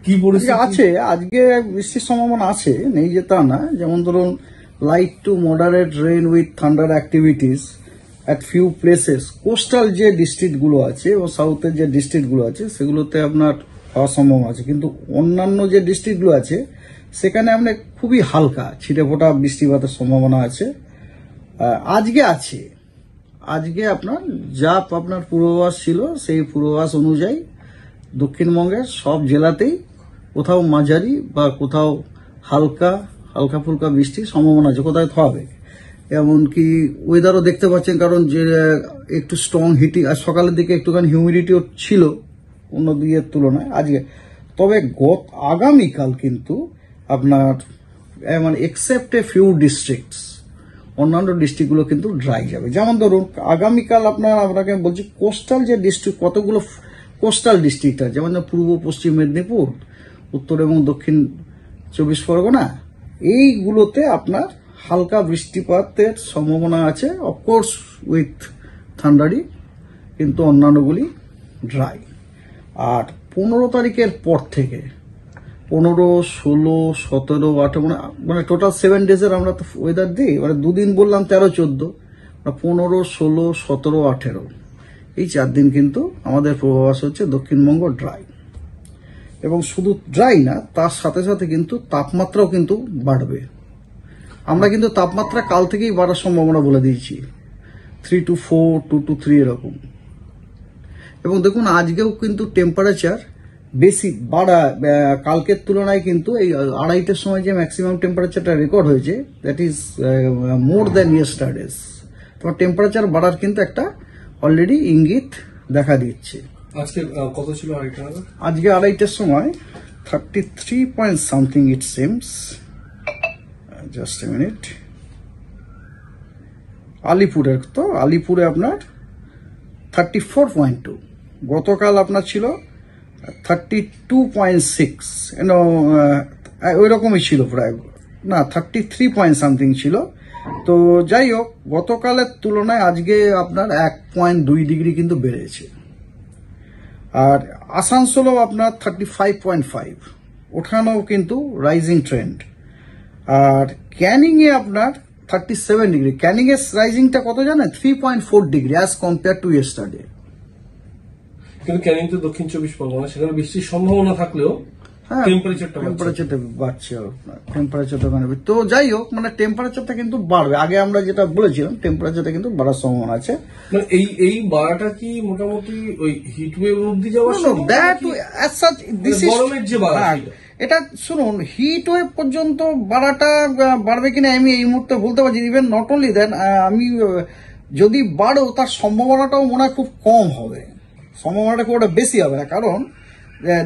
কি পরিস্থিতি আছে? আজকে বৃষ্টির সম্ভাবনা আছে, নেই যে তা না। যেমন ধরুন light to moderate rain with thunder activities at few places. Coastal যে ডিস্ট্রিক্টগুলো আছে ও সাউথের যে ডিস্ট্রিক্টগুলো আছে সেগুলোতে আপনার হওয়ার সম্ভাবনা আছে, কিন্তু অন্যান্য যে ডিস্ট্রিক্টগুলো আছে সেখানে আপনার খুবই হালকা ছিটে ফোটা বৃষ্টিপাতের সম্ভাবনা আছে। আজকে আছে, আজকে আপনার আপনার পূর্বাভাস ছিল সেই পূর্বাভাস অনুযায়ী দক্ষিণবঙ্গের সব জেলাতেই কোথাও মাঝারি বা কোথাও হালকা হালকা ফুলকা বৃষ্টির সম্ভাবনা আছে, কোথায় হবে। এমনকি ওয়েদারও দেখতে পাচ্ছেন, কারণ যে একটু স্ট্রং হিটিং, আর সকালের দিকে একটুখানি হিউমিডিটিও ছিল অন্য দিকের তুলনায় আজকে। তবে আগামীকাল কিন্তু আপনার মানে এক্সেপ্ট এ ফিউ ডিস্ট্রিক্টস, অন্যান্য ডিস্ট্রিক্টগুলো কিন্তু ড্রাই যাবে। যেমন ধরুন আগামীকাল আপনাকে বলছি কোস্টাল যে ডিস্ট্রিক্ট, কতগুলো কোস্টাল ডিস্ট্রিক্ট আছে, যেমন পূর্ব পশ্চিম মেদিনীপুর, উত্তর এবং দক্ষিণ 24 পরগনা, এইগুলোতে আপনার হালকা বৃষ্টিপাতের সম্ভাবনা আছে, অফকোর্স উইথ থান্ডারি, কিন্তু অন্যান্যগুলি ড্রাই। আর 15 তারিখের পর থেকে 15, 16, 17, 18 মানে টোটাল 7 ডেজের আমরা তো ওয়েদার দিই, মানে দুদিন বললাম 13, 14, 15, 16, 17, 18 এই 4 দিন কিন্তু আমাদের পূর্বাভাস হচ্ছে দক্ষিণবঙ্গ ড্রাই। এবং শুধু ড্রাই না, তার সাথে সাথে কিন্তু তাপমাত্রাও কিন্তু বাড়বে। আমরা কিন্তু তাপমাত্রা কাল থেকেই বাড়ার সম্ভাবনা বলে দিয়েছি, 3 to 4, 2 to 3 এরকম। এবং দেখুন আজকেও কিন্তু টেম্পারেচার বেশি বাড়া, কালকের তুলনায় কিন্তু এই 2:30টার সময় যে ম্যাক্সিমাম টেম্পারেচারটা রেকর্ড হয়েছে, দ্যাট ইজ মোর দ্যান ইয়েস্টারডেজ। তোমার টেম্পারেচার বাড়ার কিন্তু একটা অলরেডি ইঙ্গিত দেখা দিচ্ছে। আজকে কত ছিল? আজকে 2:30টার সময় 33 point something it seems. Just a minute. আলিপুরের তো আলিপুরে আপনার 34.2, গতকাল আপনার ছিল 32.6, ওই রকমই ছিল প্রায়, না 33 পয়েন্ট সামথিং ছিল। তো যাই হোক, গতকালের তুলনায় আজকে আপনার 1.2 ডিগ্রি কিন্তু বেড়েছে। আর আসানসোলও আপনার 35.5, ওঠানোও কিন্তু রাইজিং ট্রেন্ড। আর ক্যানিং এ আপনার 37 ডিগ্রি। ক্যানিং এর রাইজিংটা কত জানেন? 3.4 degree as compare to yesterday. কিন্তু ক্যানিং তো দক্ষিণ 24 পরগনা, সেখানে বৃষ্টির সম্ভাবনা থাকলেও টেম্পারেচারটা বাড়ছে, টেম্পারেচারটা বাড়বে। তো যাই হোক, মানে টেম্পারেচারটা কিন্তু বাড়বে। আগে আমরা যেটা বলেছিলাম টেম্পারেচারটা কিন্তু বাড়ার সম্ভাবনা আছে। মানে এই বাড়াটা কি মোটামুটি ওই হিট ওয়েভ অবধি যাওয়ার গরমের যে বাড়া, এটা শুনুন, হিট ওয়েভ পর্যন্ত বাড়বে কিনা আমি এই মুহূর্তে বলতে পারছি। ইভেন নট অনলি দেন, আমি যদি বাড়ো তার সম্ভাবনাটাও মনে হয় খুব কম হবে, সম্ভাবনাটা খুব একটা বেশি হবে না। কারণ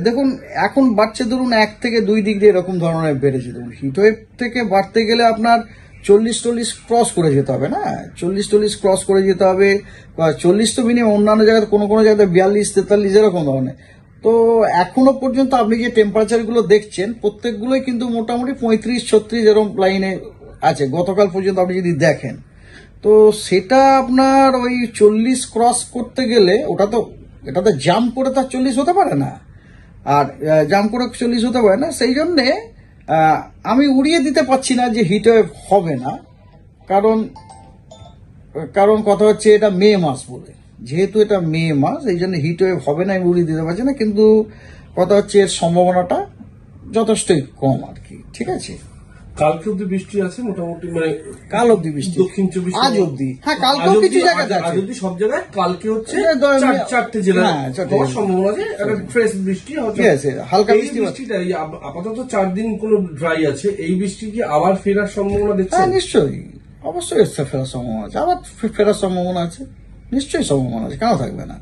দেখুন এখন বাড়ছে ধরুন 1 থেকে 2 ডিগ্রি এরকম ধরনের বেড়েছে। দেখুন হিট ওয়েভ থেকে বাড়তে গেলে আপনার 40 ক্রস করে যেতে হবে, না 40 ক্রস করে যেতে হবে। 40 তো মিনিমাম, অন্যান্য জায়গায় কোনো জায়গায় 42, 43 এরকম ধরনের। তো এখনো পর্যন্ত আপনি যে টেম্পারেচার গুলো দেখছেন প্রত্যেকগুলোই কিন্তু মোটামুটি 35, 36 এরকম লাইনে আছে গতকাল পর্যন্ত আপনি যদি দেখেন। তো সেটা আপনার ওই 40 ক্রস করতে গেলে এটাতে জাম্প করে তার 40 হতে পারে না, আর জাম্প করে 40 হতে পারে না। সেই জন্যে আমি উড়িয়ে দিতে পারছি না যে হিট ওয়েভ হবে না, কারণ কথা হচ্ছে এটা মে মাস বলে, যেহেতু এটা মে মাস এই জন্য হিট ওয়েভ হবে না, আমি উড়িয়ে দিতে পারছি না। কিন্তু কথা হচ্ছে এর সম্ভাবনাটা যথেষ্টই কম আর কি। ঠিক আছে, কালকে অব্দি বৃষ্টি আছে মোটামুটি, মানে কাল অব্দি বৃষ্টি, দক্ষিণ 24 আজ অব্দি। হ্যাঁ, কালকেও কিছু জায়গায় আছে, সব জায়গায়। কালকে হচ্ছে 4টে জেলা সম্ভাবনা আছে একটা ফ্রেশ বৃষ্টি হচ্ছে, হালকা বৃষ্টিটা আপাতত 4 দিন কোনো ড্রাই আছে। এই বৃষ্টি কি আবার ফেরার সম্ভাবনা দেখছেন? হ্যাঁ নিশ্চয়ই, অবশ্যই ফেরার সম্ভাবনা আছে, আবার ফেরার সম্ভাবনা আছে, নিশ্চয়ই সম্ভাবনা আছে, কেন থাকবে না।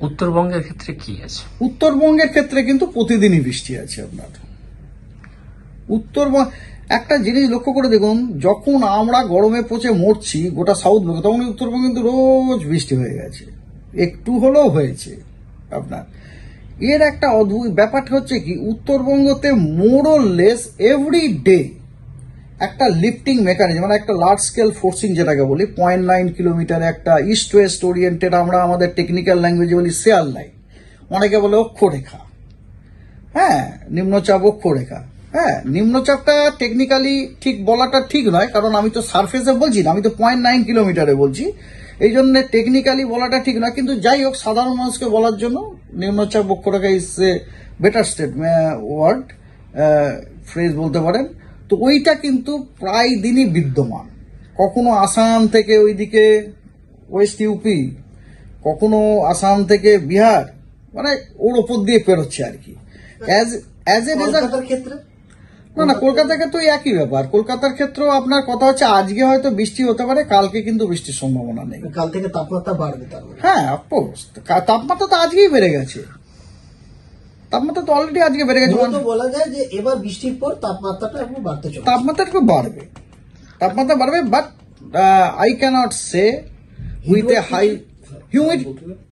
উত্তরবঙ্গের ক্ষেত্রে কি আছে? উত্তরবঙ্গের ক্ষেত্রে কিন্তু প্রতিদিনই বৃষ্টি আছে আপনার। উত্তরবঙ্গ একটা জিনিস লক্ষ্য করে দেখুন, যখন আমরা গরমে পচে মরছি গোটা সাউথ বঙ্গে, তখন উত্তরবঙ্গে কিন্তু রোজ বৃষ্টি হয়ে গেছে, একটু হলেও হয়েছে আপনার। এর একটা অদ্ভুত ব্যাপারটা হচ্ছে কি, উত্তরবঙ্গতে more or less every day একটা লিফটিং মেকানিজম, মানে একটা লার্জ স্কেল ফোর্সিং যেটাকে বলি, 0.9 কিলোমিটার একটা ইস্ট ওয়েস্ট ওরিয়েন্টেড, আমরা আমাদের টেকনিক্যাল ল্যাঙ্গুয়েজে বলি শেয়ার লাইন, অনেকে বলে অক্ষরেখা। হ্যাঁ, নিম্নচাপ অক্ষরেখা। হ্যাঁ, নিম্নচাপটা টেকনিক্যালি ঠিক বলাটা ঠিক নয়, কারণ আমি তো সারফেসে বলছি না, আমি তো 0.9 কিলোমিটারে বলছি, এই জন্য টেকনিক্যালি বলাটা ঠিক নয়। কিন্তু যাই হোক, সাধারণ মানুষকে বলার জন্য নিম্নচাপ অক্ষরেখা is a better word, phrase বলতে পারেন। তো ওইটা কিন্তু প্রায় দিনই বিদ্যমান, কখনো আসাম থেকে ওইদিকে ওয়েস্ট ইউপি, কখনো আসাম থেকে বিহার, মানে ওর ওপর দিয়ে পেরোচ্ছে আর কি। অ্যাজ এ রেজাল্ট ক্ষেত্রে না, কলকাতার ক্ষেত্রে একই ব্যাপার। কলকাতার ক্ষেত্রেও আপনার কথা হচ্ছে আজকে হয়তো বৃষ্টি হতে পারে, কালকে কিন্তু বৃষ্টির সম্ভাবনা নেই। কাল থেকে তাপমাত্রা বাড়বে তার মানে? হ্যাঁ, অফকোর্স তাপমাত্রা তো আজকেই বেড়ে গেছে, তাপমাত্রা তো অলরেডি আজকে বেড়ে গেছে। বলা যায় যে এবার বৃষ্টির পর তাপমাত্রাটা এখন বাড়তে চলেছে। তাপমাত্রা একটু বাড়বে, but I cannot say with a high humid